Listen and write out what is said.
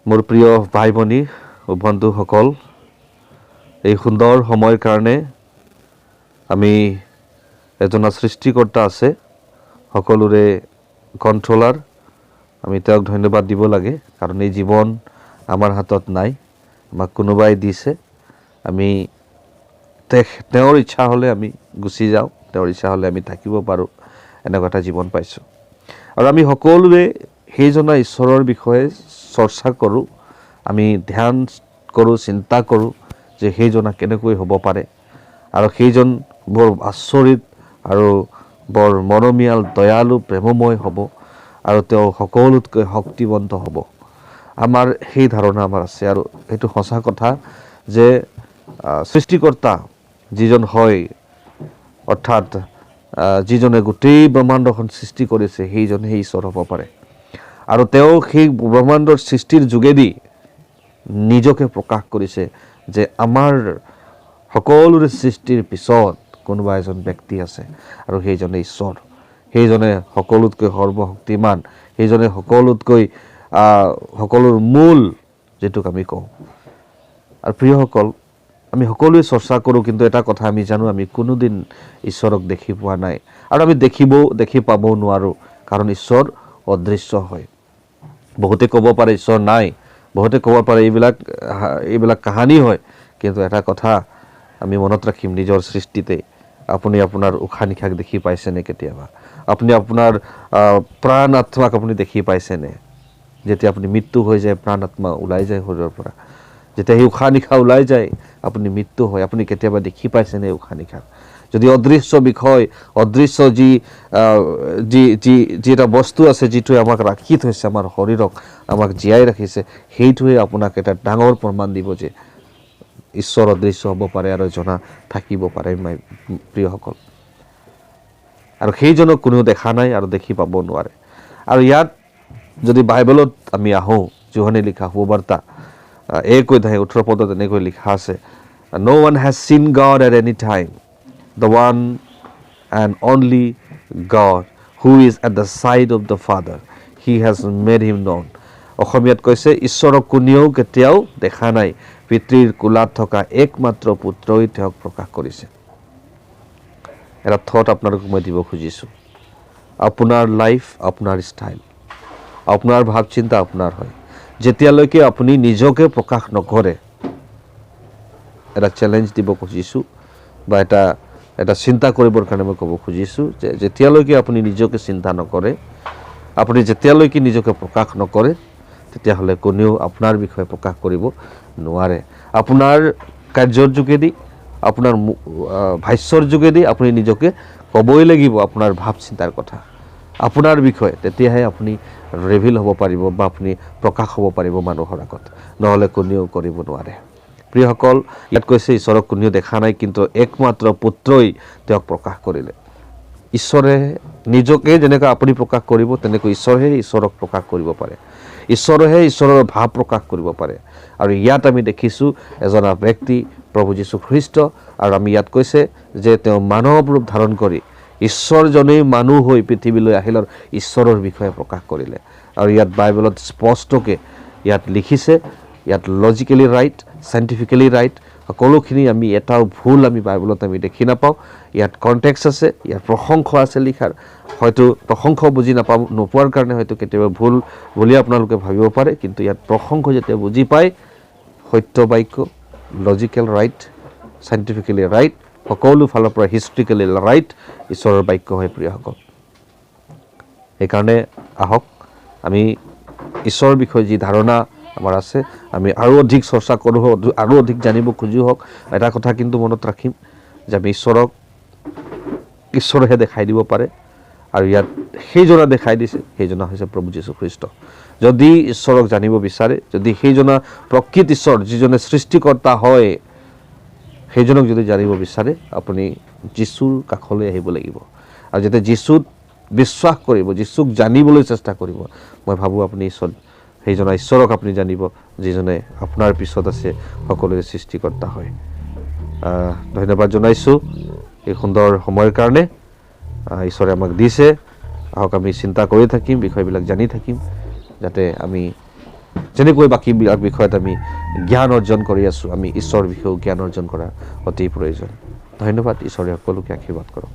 মোৰ প্ৰিয় ভাই ভনী ও বন্ধুসকল, এই সুন্দৰ সময়ৰ কাৰণে আমি এজনা সৃষ্টিকৰ্তা আছে, সকলোৰে কন্ট্ৰোলাৰ, আমি তেওঁক ধন্যবাদ দিব লাগে কাৰণ এই জীৱন আমাৰ হাতত নাই, আমাক কোনোবাই দিছে। আমি তেওঁৰ ইচ্ছা হ'লে আমি গুচি যাওঁ, তেওঁৰ ইচ্ছা হ'লে আমি থাকিব পাৰোঁ, এনেকুৱা এটা জীৱন পাইছোঁ। আৰু আমি সকলোৱে সেইজনা ঈশ্বৰৰ বিষয়ে চৰ্চা কৰোঁ, আমি ধ্যান কৰোঁ, চিন্তা কৰোঁ যে সেইজনা কেনেকৈ হ'ব পাৰে আৰু সেইজন বৰ আচৰিত আৰু বৰ মৰমীয়াল, দয়ালু, প্ৰেমময় হ'ব আৰু তেওঁ সকলোতকৈ শক্তিবন্ত হ'ব। আমাৰ সেই ধাৰণা আমাৰ আছে আৰু সেইটো সঁচা কথা যে সৃষ্টিকৰ্তা যিজন হয়, অৰ্থাৎ যিজনে গোটেই ব্ৰহ্মাণ্ডখন সৃষ্টি কৰিছে, সেইজনে ঈশ্বৰ হ'ব পাৰে। আৰু তেওঁ সেই ব্ৰহ্মাণ্ডৰ সৃষ্টিৰ যোগেদি নিজকে প্ৰকাশ কৰিছে যে আমাৰ সকলোৰে সৃষ্টিৰ পিছত কোনোবা এজন ব্যক্তি আছে আৰু সেইজনে ঈশ্বৰ, সেইজনে সকলোতকৈ সৰ্বশক্তিমান, সেইজনে সকলোৰ মূল, যিটোক আমি কওঁ। আৰু প্ৰিয়সকল, আমি সকলোৱে চৰ্চা কৰোঁ, কিন্তু এটা কথা আমি জানো, আমি কোনোদিন ঈশ্বৰক দেখি পোৱা নাই আৰু আমি দেখি পাবও নোৱাৰোঁ, কাৰণ ঈশ্বৰ অদৃশ্য হয়। বহুতে ক'ব পাৰে ঈশ্বৰ নাই, বহুতে ক'ব পাৰে এইবিলাক কাহানী হয়, কিন্তু এটা কথা আমি মনত ৰাখিম, নিজৰ সৃষ্টিতে আপুনি আপোনাৰ উশাহ নিশাক দেখি পাইছেনে? কেতিয়াবা আপুনি আপোনাৰ প্ৰাণ আত্মাক আপুনি দেখি পাইছেনে? যেতিয়া আপুনি মৃত্যু হৈ যায়, প্ৰাণ আত্মা ওলাই যায় শৰীৰৰ পৰা, যেতিয়া সেই উশাহ নিশাহ ওলাই যায়, আপুনি মৃত্যু হয়, আপুনি কেতিয়াবা দেখি পাইছেনে উশাহ নিশাক? যদি অদৃশ্য বিষয়, অদৃশ্য যি এটা বস্তু আছে, যিটোৱে আমাক ৰাখি থৈছে, আমাৰ শৰীৰক আমাক জীয়াই ৰাখিছে, সেইটোৱে আপোনাক এটা ডাঙৰ প্ৰমাণ দিব যে ঈশ্বৰ অদৃশ্য হ'ব পাৰে আৰু জনা থাকিব পাৰে, প্ৰিয়সকল। আৰু সেইজনক কোনেও দেখা নাই আৰু দেখি পাব নোৱাৰে। আৰু ইয়াত যদি বাইবেলত আমি আহোঁ, যোহানে লিখা সুবাৰ্তা 1:18 এনেকৈ লিখা আছে, No one has seen God at any time, the one and only God who is at the side of the Father, he has made him known. অসমীয়াত কৈছে, ঈশ্বৰক কোনেও কেতিয়াও দেখা নাই, পিতৃৰ কোলাত থকা একমাত্ৰ পুত্ৰই তেওঁক প্ৰকাশ কৰিছে। এটা থট আপোনালোকক মই দিব খুজিছোঁ। আপোনাৰ লাইফ, আপোনাৰ ষ্টাইল, আপোনাৰ ভাৱ চিন্তা আপোনাৰ হয়। যেতিয়ালৈকে আপুনি নিজকে প্ৰকাশ নকৰে, এটা চেলেঞ্জ দিব খুজিছোঁ বা এটা চিন্তা কৰিবৰ কাৰণে মই ক'ব খুজিছোঁ যে যেতিয়ালৈকে আপুনি নিজকে চিন্তা নকৰে, আপুনি যেতিয়ালৈকে নিজকে প্ৰকাশ নকৰে, তেতিয়াহ'লে কোনেও আপোনাৰ বিষয়ে প্ৰকাশ কৰিব নোৱাৰে। আপোনাৰ কাৰ্যৰ যোগেদি, আপোনাৰ ভাষ্যৰ যোগেদি আপুনি নিজকে ক'বই লাগিব আপোনাৰ ভাৱ চিন্তাৰ কথা, আপোনাৰ বিষয়ে, তেতিয়াহে আপুনি ৰিভিল হ'ব পাৰিব বা আপুনি প্ৰকাশ হ'ব পাৰিব মানুহৰ আগত, নহ'লে কোনেও কৰিব নোৱাৰে। প্ৰিয়সকল, ইয়াত কৈছে ঈশ্বৰক কোনেও দেখা নাই, কিন্তু একমাত্ৰ পুত্ৰই তেওঁক প্ৰকাশ কৰিলে। ঈশ্বৰে নিজকে যেনেকৈ আপুনি প্ৰকাশ কৰিব, তেনেকৈ ঈশ্বৰেহে ঈশ্বৰক প্ৰকাশ কৰিব পাৰে, ঈশ্বৰেহে ঈশ্বৰৰ ভাৱ প্ৰকাশ কৰিব পাৰে। আৰু ইয়াত আমি দেখিছোঁ এজনা ব্যক্তি, প্ৰভু যীশু খ্ৰীষ্ট, আৰু আমি ইয়াত কৈছে যে তেওঁ মানৱ ৰূপ ধাৰণ কৰি ঈশ্বৰজনেই মানুহ হৈ পৃথিৱীলৈ আহিল আৰু ঈশ্বৰৰ বিষয়ে প্ৰকাশ কৰিলে। আৰু ইয়াত বাইবেলত স্পষ্টকৈ ইয়াত লিখিছে, ইয়াত লজিকেলি ৰাইট, চাইণ্টিফিকেলি ৰাইট, সকলোখিনি আমি এটাও ভুল আমি বাইবেলত আমি দেখি নাপাওঁ। ইয়াত কণ্টেক্স আছে, ইয়াত প্ৰসংগ আছে লিখাৰ, হয়তো প্ৰসংগ বুজি নোপোৱাৰ কাৰণে হয়তো কেতিয়াবা ভুল বুলি আপোনালোকে ভাবিব পাৰে, কিন্তু ইয়াত প্ৰসংগ যেতিয়া বুজি পায়, সত্য বাক্য, লজিকেল ৰাইট, চাইণ্টিফিকেলি ৰাইট, সকলো ফালৰ পৰা হিষ্ট্ৰিকেলি ৰাইট ঈশ্বৰৰ বাক্য হয়। প্ৰিয়সকল, সেইকাৰণে আহক আমি ঈশ্বৰৰ বিষয়ে যি ধাৰণা আমাৰ আছে, আমি আৰু অধিক চৰ্চা কৰোঁ, আৰু অধিক জানিব খোজো হওক। এটা কথা কিন্তু মনত ৰাখিম যে আমি ঈশ্বৰেহে দেখাই দিব পাৰে, আৰু ইয়াত সেইজনা দেখাই দিছে, সেইজনা হৈছে প্ৰভু যীশু খ্ৰীষ্ট। যদি ঈশ্বৰক জানিব বিচাৰে, যদি সেইজনা প্ৰকৃত ঈশ্বৰ, যিজনে সৃষ্টিকৰ্তা হয়, সেইজনক যদি জানিব বিচাৰে, আপুনি যীশুৰ কাষলৈ আহিব লাগিব। আৰু যেতিয়া যীশুত বিশ্বাস কৰিব, যীশুক জানিবলৈ চেষ্টা কৰিব, মই ভাবোঁ আপুনি সেইজনা ঈশ্বৰক আপুনি জানিব, যিজনে আপোনাৰ পিছত আছে, সকলোৰে সৃষ্টিকৰ্তা হয়। ধন্যবাদ জনাইছোঁ এই সুন্দৰ সময়ৰ কাৰণে ঈশ্বৰে আমাক দিছে। আহক আমি চিন্তা কৰি থাকিম, বিষয়বিলাক জানি থাকিম, যাতে আমি যেনেকৈ বাকীবিলাক বিষয়ত আমি জ্ঞান অৰ্জন কৰি আছোঁ, আমি ঈশ্বৰৰ বিষয়েও জ্ঞান অৰ্জন কৰা অতি প্ৰয়োজন। ধন্যবাদ। ঈশ্বৰে সকলোকে আশীৰ্বাদ কৰক।